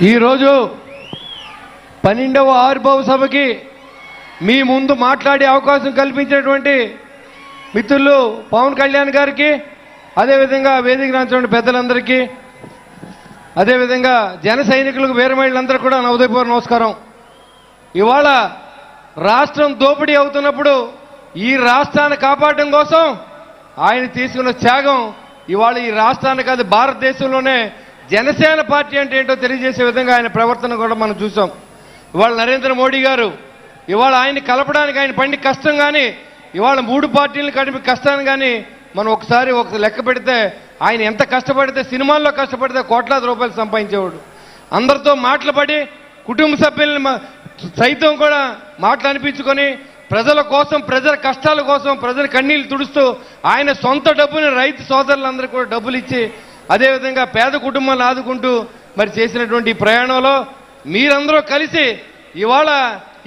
ఈరోజు 12వ ఆవిర్భావ సభకి మీ ముందు మాట్లాడే అవకాశం కల్పించినటువంటి మిత్రులు పవన్ కళ్యాణ్ గారికి, అదేవిధంగా వేదిక రాంచిన పెద్దలందరికీ, అదేవిధంగా జన సైనికులకు వీర మహిళలందరూ కూడా నా ఉదయపూర్వ నమస్కారం. ఇవాళ రాష్ట్రం దోపిడీ అవుతున్నప్పుడు ఈ రాష్ట్రాన్ని కాపాడడం కోసం ఆయన తీసుకున్న త్యాగం ఇవాళ ఈ రాష్ట్రాన్ని కాదు భారతదేశంలోనే జనసేన పార్టీ అంటే ఏంటో తెలియజేసే విధంగా ఆయన ప్రవర్తన కూడా మనం చూసాం. ఇవాళ నరేంద్ర మోడీ గారు ఇవాళ ఆయన్ని కలపడానికి ఆయన పడిన కష్టం కానీ, ఇవాళ 3 పార్టీలను కలిపి కష్టాన్ని కానీ మనం ఒకసారి లెక్క పెడితే ఆయన ఎంత కష్టపడితే, సినిమాల్లో కష్టపడితే కోట్లాది రూపాయలు సంపాదించేవాడు. అందరితో మాటలు పడి కుటుంబ సభ్యులను సైతం కూడా మాటలు అనిపించుకొని ప్రజల కోసం, ప్రజల కష్టాల కోసం, ప్రజల కన్నీళ్లు తుడుస్తూ ఆయన సొంత డబ్బుని రైతు సోదరులందరికీ కూడా డబ్బులు ఇచ్చి, అదేవిధంగా పేద కుటుంబాలను ఆదుకుంటూ మరి చేసినటువంటి ప్రయాణంలో మీరందరూ కలిసి ఇవాళ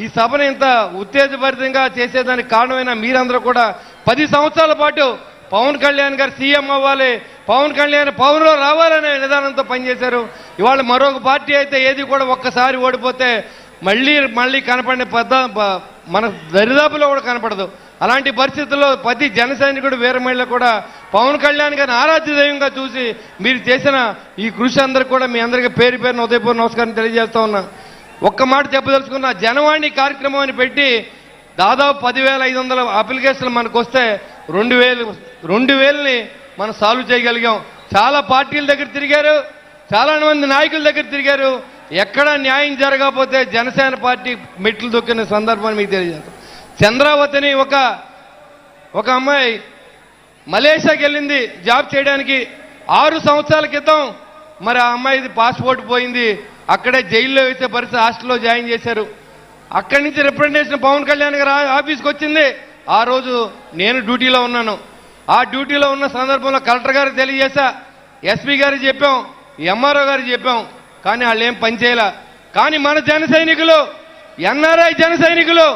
ఈ సభను ఇంత ఉత్తేజభరితంగా చేసేదానికి కారణమైన మీరందరూ కూడా 10 సంవత్సరాల పాటు పవన్ కళ్యాణ్ గారు సీఎం అవ్వాలి, పవన్ కళ్యాణ్ పవన్లో రావాలనే విధానంతో పనిచేశారు. ఇవాళ మరొక పార్టీ అయితే ఏది కూడా ఒక్కసారి ఓడిపోతే మళ్ళీ కనపడిన మన దరిదాపులో కూడా కనపడదు. అలాంటి పరిస్థితుల్లో ప్రతి జన సైనికుడు వీర మహిళ కూడా పవన్ కళ్యాణ్ గారిని ఆరాధ్య దైవంగా చూసి మీరు చేసిన ఈ కృషి అందరికీ కూడా మీ అందరికీ పేరు పేరున ఉదయపూర్వ నమస్కారం తెలియజేస్తా ఉన్నా. ఒక్క మాట చెప్పదలుచుకున్న, జనవాణి కార్యక్రమం అని పెట్టి దాదాపు 10,500 అప్లికేషన్లు మనకు వస్తే 2,000ని మనం సాల్వ్ చేయగలిగాం. చాలా పార్టీల దగ్గర తిరిగారు, చాలా మంది నాయకుల దగ్గర తిరిగారు. ఎక్కడ న్యాయం జరగకపోతే జనసేన పార్టీ మెట్లు దొక్కిన సందర్భాన్ని మీకు తెలియజేస్తాం. చంద్రావతిని ఒక అమ్మాయి మలేషియాకి వెళ్ళింది జాబ్ చేయడానికి. 6 సంవత్సరాల క్రితం మరి ఆ అమ్మాయిది పాస్పోర్ట్ పోయింది. అక్కడే జైల్లో వేసే పరిస్థితి, హాస్టల్లో జాయిన్ చేశారు. అక్కడి నుంచి రిప్రజెంటేషన్ పవన్ కళ్యాణ్ గారు ఆఫీస్కి వచ్చింది. ఆ రోజు నేను డ్యూటీలో ఉన్నాను. ఆ డ్యూటీలో ఉన్న సందర్భంలో కలెక్టర్ గారికి తెలియజేశా, ఎస్పీ గారికి చెప్పాం, ఎంఆర్ఓ గారికి చెప్పాం. కానీ వాళ్ళు ఏం పనిచేయాల. కానీ మన జన సైనికులు, ఎన్ఆర్ఐ జన సైనికులు,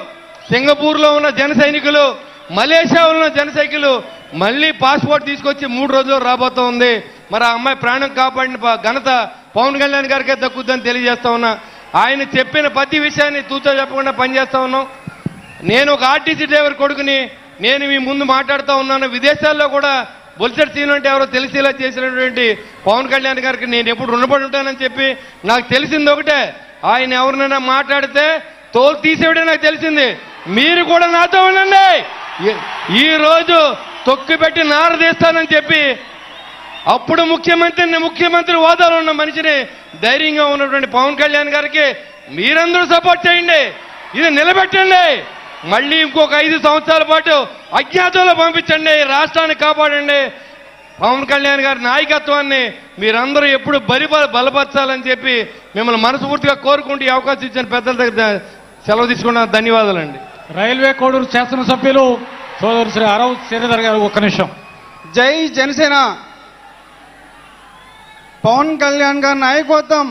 సింగపూర్లో ఉన్న జన సైనికులు, మలేషియాలో ఉన్న జన సైనికులు మళ్ళీ పాస్పోర్ట్ తీసుకొచ్చి 3 రోజులు రాబోతూ ఉంది. మరి ఆ అమ్మాయి ప్రాణం కాపాడిన ఘనత పవన్ కళ్యాణ్ గారికే దక్కుద్దని తెలియజేస్తా ఉన్నా. ఆయన చెప్పిన ప్రతి విషయాన్ని తూచా చెప్పకుండా పనిచేస్తా ఉన్నాం. నేను ఒక ఆర్టీసీ డ్రైవర్ కొడుకుని, నేను మీ ముందు మాట్లాడుతూ ఉన్నాను. విదేశాల్లో కూడా బొల్సెట్ సీన్ అంటే ఎవరో తెలిసేలా చేసినటువంటి పవన్ కళ్యాణ్ గారికి నేను ఎప్పుడు రుణపడి ఉంటానని చెప్పి నాకు తెలిసింది ఒకటే, ఆయన ఎవరినైనా మాట్లాడితే తోలు తీసేవిడే నాకు తెలిసింది. మీరు కూడా నాతో ఉండండి. ఈ రోజు తొక్కిపెట్టి నారదీస్తానని చెప్పి అప్పుడు ముఖ్యమంత్రి హోదాలో ఉన్న మనిషిని, ధైర్యంగా ఉన్నటువంటి పవన్ కళ్యాణ్ గారికి మీరందరూ సపోర్ట్ చేయండి. ఇది నిలబెట్టండి. మళ్ళీ ఇంకొక 5 సంవత్సరాల పాటు అజ్ఞాతంలో పంపించండి, రాష్ట్రాన్ని కాపాడండి. పవన్ కళ్యాణ్ గారి నాయకత్వాన్ని మీరందరూ ఎప్పుడు బలపరచాలని చెప్పి మిమ్మల్ని మనస్ఫూర్తిగా కోరుకుంటూ ఈ అవకాశం ఇచ్చిన పెద్దల దగ్గర సెలవు తీసుకున్నాను. ధన్యవాదాలండి. రైల్వే కోడూరు శాసనసభ్యులు సోదరు శ్రీ అరవ్ శ్రీధర్ గారు, ఒక్క నిమిషం. జై జనసేన. పవన్ కళ్యాణ్ గారి నాయకత్వం